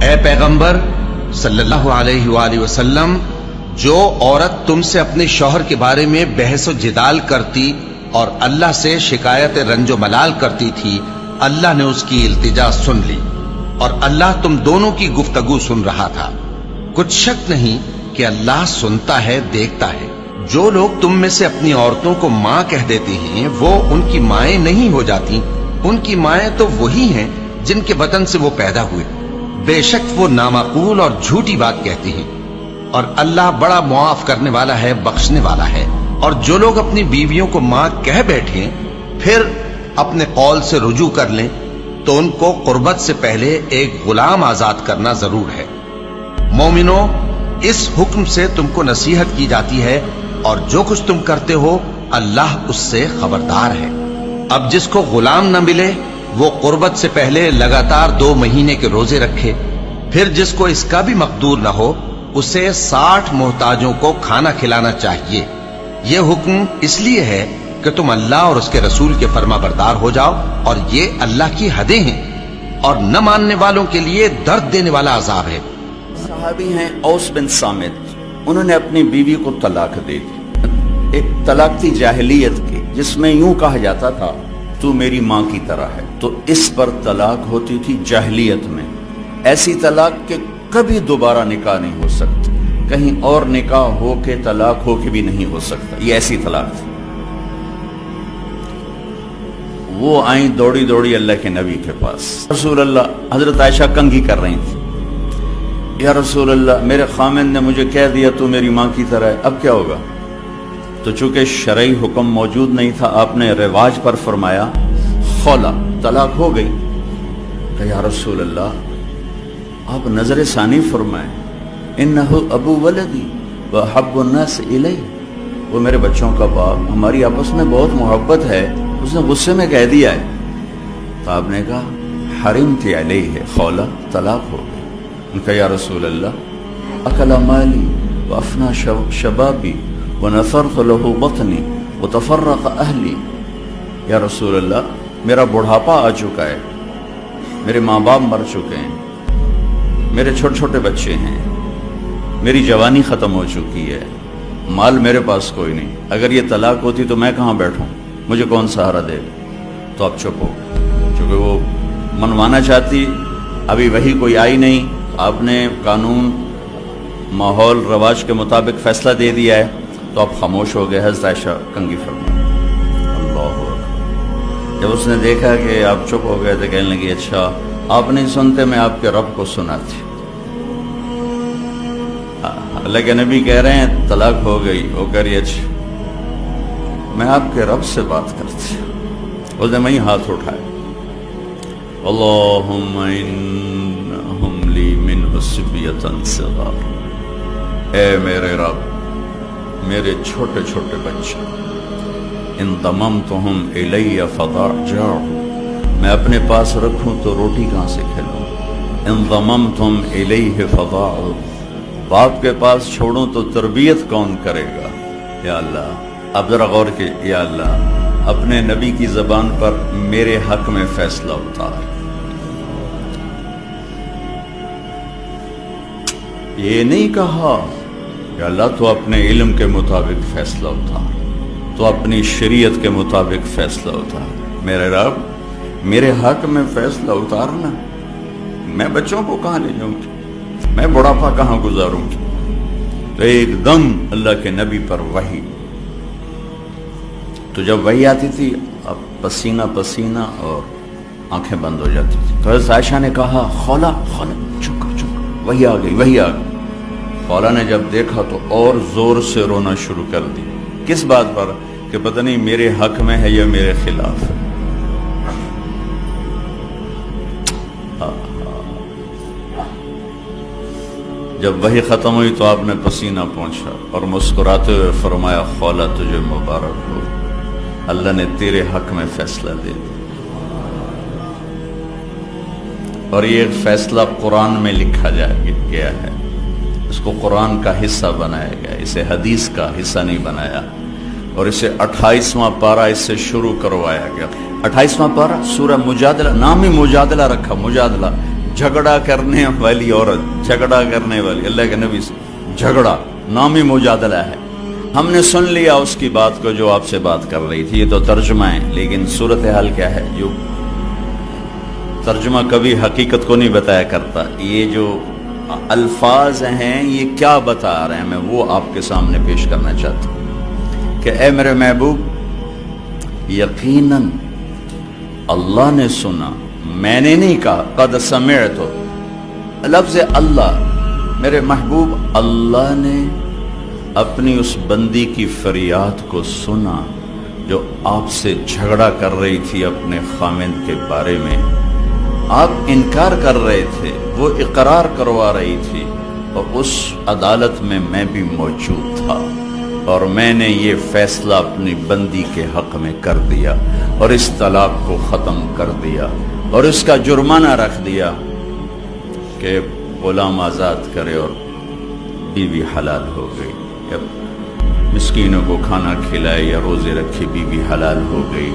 اے پیغمبر صلی اللہ علیہ وآلہ وسلم، جو عورت تم سے اپنے شوہر کے بارے میں بحث و جدال کرتی اور اللہ سے شکایت رنج و ملال کرتی تھی، اللہ نے اس کی التجا سن لی اور اللہ تم دونوں کی گفتگو سن رہا تھا۔ کچھ شک نہیں کہ اللہ سنتا ہے، دیکھتا ہے۔ جو لوگ تم میں سے اپنی عورتوں کو ماں کہہ دیتے ہیں وہ ان کی مائیں نہیں ہو جاتی، ان کی مائیں تو وہی ہیں جن کے بدن سے وہ پیدا ہوئے۔ بے شک وہ نامعقول اور جھوٹی بات کہتی ہیں، اور اللہ بڑا معاف کرنے والا ہے، بخشنے والا ہے۔ اور جو لوگ اپنی بیویوں کو ماں کہہ بیٹھیں پھر اپنے قول سے رجوع کر لیں تو ان کو قربت سے پہلے ایک غلام آزاد کرنا ضرور ہے۔ مومنو، اس حکم سے تم کو نصیحت کی جاتی ہے اور جو کچھ تم کرتے ہو اللہ اس سے خبردار ہے۔ اب جس کو غلام نہ ملے وہ قربت سے پہلے لگاتار 2 مہینے کے روزے رکھے، پھر جس کو اس کا بھی مقدور نہ ہو اسے 60 محتاجوں کو کھانا کھلانا چاہیے۔ یہ حکم اس لیے ہے کہ تم اللہ اور اس کے رسول کے فرما بردار ہو جاؤ، اور یہ اللہ کی حدیں ہیں، اور نہ ماننے والوں کے لیے درد دینے والا عذاب ہے۔ صحابی ہیں اوس بن صامت، انہوں نے اپنی بیوی کو طلاق دے دی۔ ایک طلاق تھی جاہلیت کی جس میں یوں کہا جاتا تھا تو میری ماں کی طرح ہے، تو اس پر طلاق ہوتی تھی جاہلیت میں۔ ایسی طلاق کہ کبھی دوبارہ نکاح نہیں ہو سکتا، کہیں اور نکاح ہو کے طلاق ہو کے بھی نہیں ہو سکتا، یہ ایسی طلاق تھی۔ وہ آئیں دوڑی دوڑی اللہ کے نبی کے پاس، رسول اللہ، حضرت عائشہ کنگھی کر رہی تھی، یا رسول اللہ میرے خامن نے مجھے کہہ دیا تو میری ماں کی طرح ہے، اب کیا ہوگا؟ تو چونکہ شرعی حکم موجود نہیں تھا، آپ نے رواج پر فرمایا خولا، طلاق ہو گئی۔ کہ یا رسول اللہ آپ نظر ثانی فرمائیں، انہو ابو ولدی وحب الناس الی، وہ میرے بچوں کا باپ، ہماری آپس میں بہت محبت ہے، اس نے غصے میں کہہ دیا ہے۔ تو آپ نے کہا حرمت علیہ، خولا، طلاق ہو گئی۔ ان کا یا رسول اللہ اکل مالی وافنا شبابی ونثرت له بطنی وتفرق اہلی، یا رسول اللہ میرا بڑھاپا آ چکا ہے، میرے ماں باپ مر چکے ہیں، میرے چھوٹے چھوٹے بچے ہیں، میری جوانی ختم ہو چکی ہے، مال میرے پاس کوئی نہیں، اگر یہ طلاق ہوتی تو میں کہاں بیٹھوں، مجھے کون سہارا دے؟ تو آپ چپ ہو، چونکہ وہ منوانا چاہتی، ابھی وہی کوئی آئی نہیں، آپ نے قانون ماحول رواج کے مطابق فیصلہ دے دیا ہے، تو آپ خاموش ہو گئے۔ حضرت عائشہ کنگھی فرمائیں، اللہ اکبر۔ جب اس نے دیکھا کہ آپ چپ ہو گئے تو کہنے لگی اچھا آپ نہیں سنتے، میں آپ کے رب کو سناتی۔ اللہ کے نبی کہہ رہے ہیں طلاق ہو گئی، وہ کہہ رہی اچھا میں آپ کے رب سے بات کرتی۔ اس نے وہیں ہاتھ اٹھائے، اللہم انہم لی من حسبیتا صغار، اے میرے رب میرے چھوٹے چھوٹے بچے، ان ضممتہم الی فضاجعوا، میں اپنے پاس رکھوں تو روٹی کہاں سے کھلوں، ان ضممتم الیہ فضاعوا، باپ کے پاس چھوڑوں تو تربیت کون کرے گا؟ یا اللہ اب ذرا غور کے، یا اللہ اپنے نبی کی زبان پر میرے حق میں فیصلہ اتار۔ یہ نہیں کہا کہ اللہ تو اپنے علم کے مطابق فیصلہ اتار، تو اپنی شریعت کے مطابق فیصلہ اتار، میرے رب میرے حق میں فیصلہ اتارنا، میں بچوں کو کہاں لے جاؤں گی، میں بڑھاپا کہاں گزاروں گی؟ تو ایک دم اللہ کے نبی پر وحی، تو جب وحی آتی تھی اب پسینہ پسینہ اور آنکھیں بند ہو جاتی تھی۔ تو حضرت عائشہ نے کہا خولا خولا، چپ وحی آ گئی، وحی آ گئی۔ خولا نے جب دیکھا تو اور زور سے رونا شروع کر دی، کس بات پر کہ پتہ نہیں میرے حق میں ہے یا میرے خلاف ہے۔ جب وحی ختم ہوئی تو آپ نے پسینہ پہنچا اور مسکراتے ہوئے فرمایا خولا تجھے مبارک ہو، اللہ نے تیرے حق میں فیصلہ دے دیا۔ اور یہ فیصلہ قرآن میں لکھا گیا ہے، اس کو قرآن کا حصہ بنایا گیا، اسے حدیث کا حصہ نہیں بنایا، اور اسے 28واں پارہ اس سے شروع کروایا گیا۔ 28واں پارہ سورہ مجادلہ، نام ہی مجادلہ رکھا، مجادلہ، جھگڑا کرنے والی عورت، جھگڑا کرنے والی، اللہ کے نبی سے جھگڑا نامی مجادلہ ہے۔ ہم نے سن لیا اس کی بات کو جو آپ سے بات کر رہی تھی، یہ تو ترجمہ ہے، لیکن صورتحال کیا ہے؟ جو ترجمہ کبھی حقیقت کو نہیں بتایا کرتا، یہ جو الفاظ ہیں یہ کیا بتا رہے ہیں، میں وہ آپ کے سامنے پیش کرنا چاہتا ہوں کہ اے میرے محبوب، یقیناً اللہ نے سنا، میں نے نہیں کہا، قد سمعت، لفظ اللہ، میرے محبوب اللہ نے اپنی اس بندی کی فریاد کو سنا جو آپ سے جھگڑا کر رہی تھی اپنے خامند کے بارے میں۔ آپ انکار کر رہے تھے، وہ اقرار کروا رہی تھی، اور اس عدالت میں میں بھی موجود تھا، اور میں نے یہ فیصلہ اپنی بندی کے حق میں کر دیا اور اس طلاق کو ختم کر دیا اور اس کا جرمانہ رکھ دیا کہ غلام آزاد کرے اور بیوی حلال ہو گئی، یا مسکینوں کو کھانا کھلائے یا روزے رکھے بیوی حلال ہو گئی۔